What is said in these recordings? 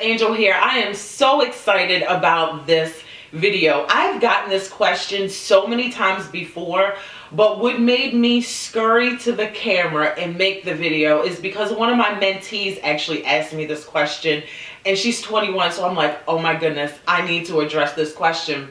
Angel here. I am so excited about this video. I've gotten this question so many times before, but what made me scurry to the camera and make the video is because one of my mentees actually asked me this question, and she's 21, so I'm like, oh my goodness, I need to address this question.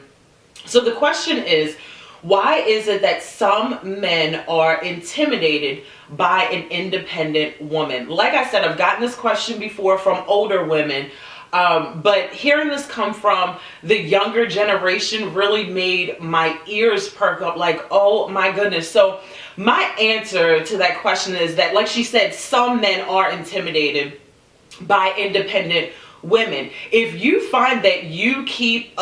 So the question is, why is it that some men are intimidated by an independent woman? Like I said, I've gotten this question before from older women, but hearing this come from the younger generation really made my ears perk up like, oh my goodness. So my answer to that question is that, like she said, some men are intimidated by independent women. If you find that you keep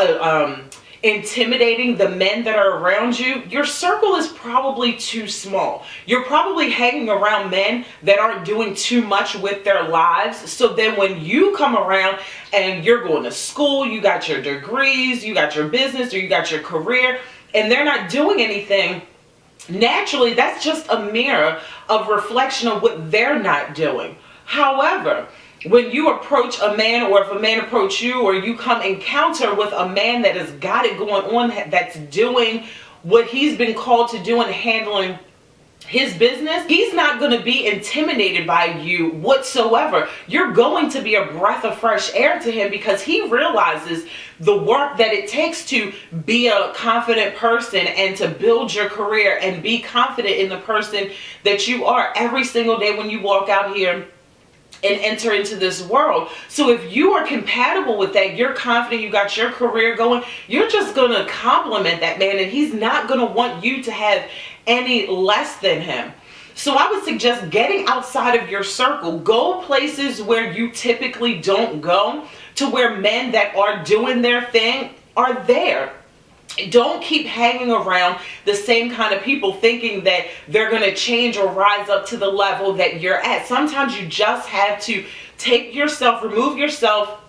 intimidating the men that are around you, your circle is probably too small. You're probably hanging around men that aren't doing too much with their lives. So then when you come around and you're going to school, you got your degrees, you got your business, or you got your career, and they're not doing anything, naturally that's just a mirror of reflection of what they're not doing. However, when you approach a man, or if a man approach you, or you come encounter with a man that has got it going on, that's doing what he's been called to do and handling his business, he's not going to be intimidated by you whatsoever. You're going to be a breath of fresh air to him because he realizes the work that it takes to be a confident person and to build your career and be confident in the person that you are every single day when you walk out here and enter into this world. So if you are compatible with that, you're confident, you got your career going, you're just going to compliment that man, and he's not going to want you to have any less than him. So I would suggest getting outside of your circle. Go places where you typically don't go, to where men that are doing their thing are there. Don't keep hanging around the same kind of people thinking that they're going to change or rise up to the level that you're at. Sometimes you just have to take yourself, remove yourself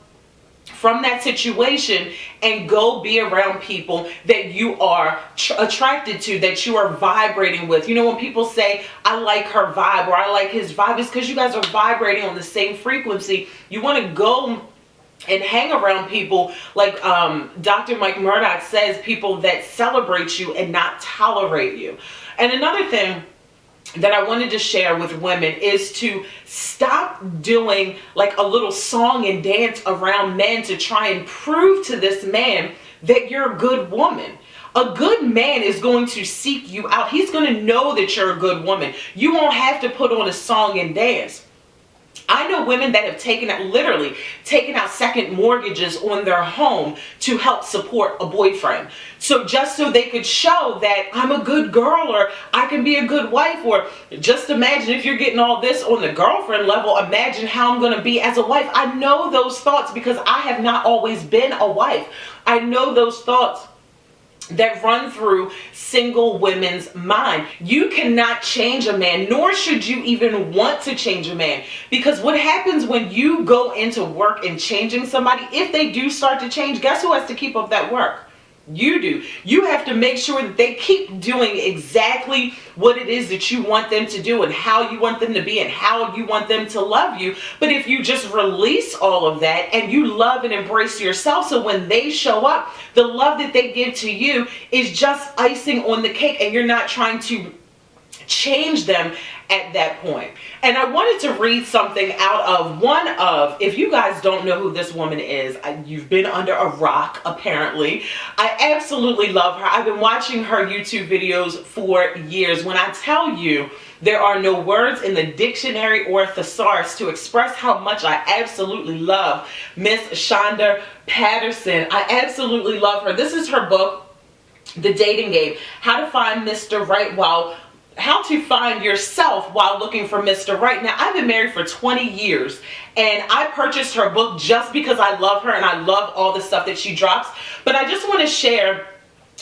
from that situation and go be around people that you are attracted to, that you are vibrating with. You know, when people say, I like her vibe or I like his vibe, it's because you guys are vibrating on the same frequency. You want to go and hang around people like Dr. Mike Murdock says, people that celebrate you and not tolerate you. And another thing that I wanted to share with women is to stop doing like a little song and dance around men to try and prove to this man that you're a good woman. A good man is going to seek you out. He's going to know that you're a good woman. You won't have to put on a song and dance. I know women that have literally taken out second mortgages on their home to help support a boyfriend. So just so they could show that I'm a good girl, or I can be a good wife, or just imagine if you're getting all this on the girlfriend level, imagine how I'm going to be as a wife. I know those thoughts because I have not always been a wife. I know those thoughts that run through single women's mind. You cannot change a man, nor should you even want to change a man, because what happens when you go into work and changing somebody, if they do start to change, guess who has to keep up that work? You do. You have to make sure that they keep doing exactly what it is that you want them to do and how you want them to be and how you want them to love you. But if you just release all of that and you love and embrace yourself, so when they show up, the love that they give to you is just icing on the cake, and you're not trying to change them at that point. And I wanted to read something out of if you guys don't know who this woman is, you've been under a rock apparently. I absolutely love her. I've been watching her YouTube videos for years. When I tell you there are no words in the dictionary or thesaurus to express how much I absolutely love Miss Shonda Patterson. I absolutely love her. This is her book, The Dating Game: How to Find Mr. Right How to Find Yourself While Looking for Mr. Right. Now, I've been married for 20 years, and I purchased her book just because I love her and I love all the stuff that she drops. But I just want to share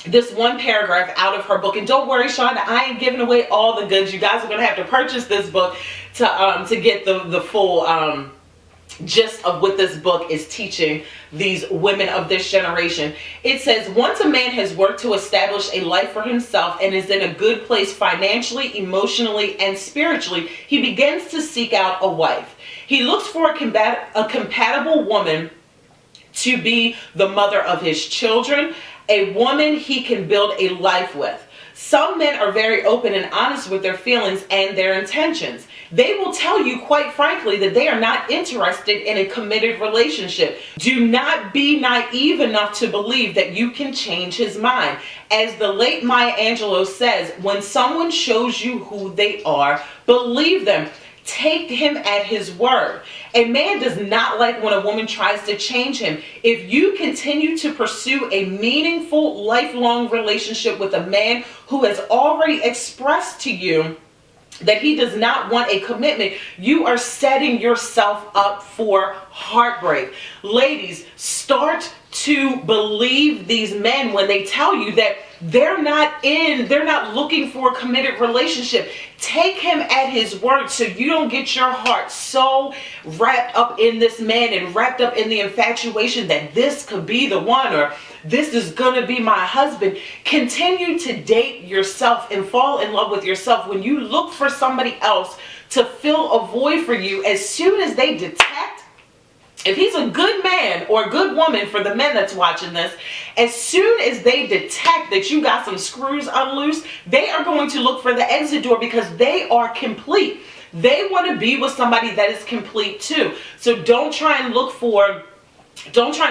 this one paragraph out of her book. And don't worry, Shonda, I ain't giving away all the goods. You guys are going to have to purchase this book to get the full gist of what this book is teaching these women of this generation. It says, once a man has worked to establish a life for himself and is in a good place financially, emotionally, and spiritually, he begins to seek out a wife. He looks for a compatible woman to be the mother of his children, a woman he can build a life with. Some men are very open and honest with their feelings and their intentions. They will tell you, quite frankly, that they are not interested in a committed relationship. Do not be naive enough to believe that you can change his mind. As the late Maya Angelou says, when someone shows you who they are, believe them. Take him at his word. A man does not like when a woman tries to change him. If you continue to pursue a meaningful, lifelong relationship with a man who has already expressed to you that he does not want a commitment, you are setting yourself up for heartbreak. Ladies, start to believe these men when they tell you that they're not looking for a committed relationship. Take him at his word so you don't get your heart so wrapped up in this man and wrapped up in the infatuation that this could be the one, or this is gonna be my husband. Continue to date yourself and fall in love with yourself. When you look for somebody else to fill a void for you, as soon as they detect, if he's a good man or a good woman, for the men that's watching this, as soon as they detect that you got some screws unloosed, they are going to look for the exit door because they are complete. They want to be with somebody that is complete too. So don't try and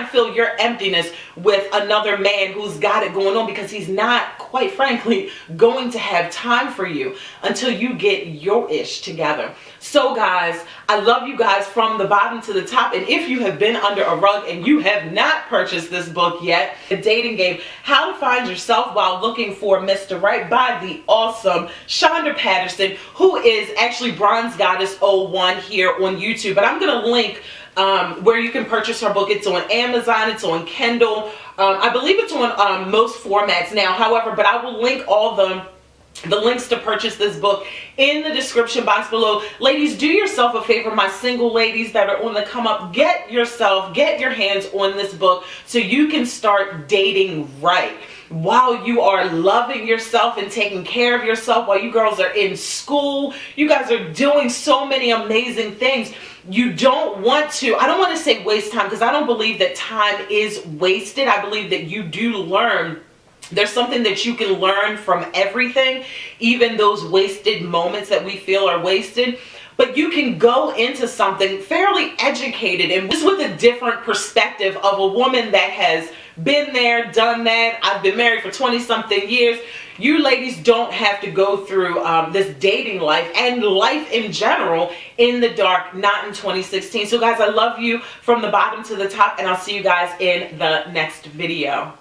fill your emptiness with another man who's got it going on, because he's not, quite frankly, going to have time for you until you get your ish together. So guys, I love you guys from the bottom to the top. And if you have been under a rug and you have not purchased this book yet, The Dating Game, How to Find Yourself While Looking for Mr. Right, by the awesome Shonda Patterson, who is actually Bronze Goddess 01 here on YouTube. But I'm going to link where you can purchase her book. It's on Amazon, it's on Kindle. I believe it's on most formats now. However, but I will link all the links to purchase this book in the description box below. Ladies, do yourself a favor, my single ladies that are on the come up, get your hands on this book so you can start dating right. While you are loving yourself and taking care of yourself, while you girls are in school, you guys are doing so many amazing things. You don't want to, I don't want to say waste time, because I don't believe that time is wasted. I believe that you do learn. There's something that you can learn from everything, even those wasted moments that we feel are wasted. But you can go into something fairly educated and just with a different perspective of a woman that has been there, done that. I've been married for 20-something years. You ladies don't have to go through this dating life and life in general in the dark, not in 2016. So guys, I love you from the bottom to the top, and I'll see you guys in the next video.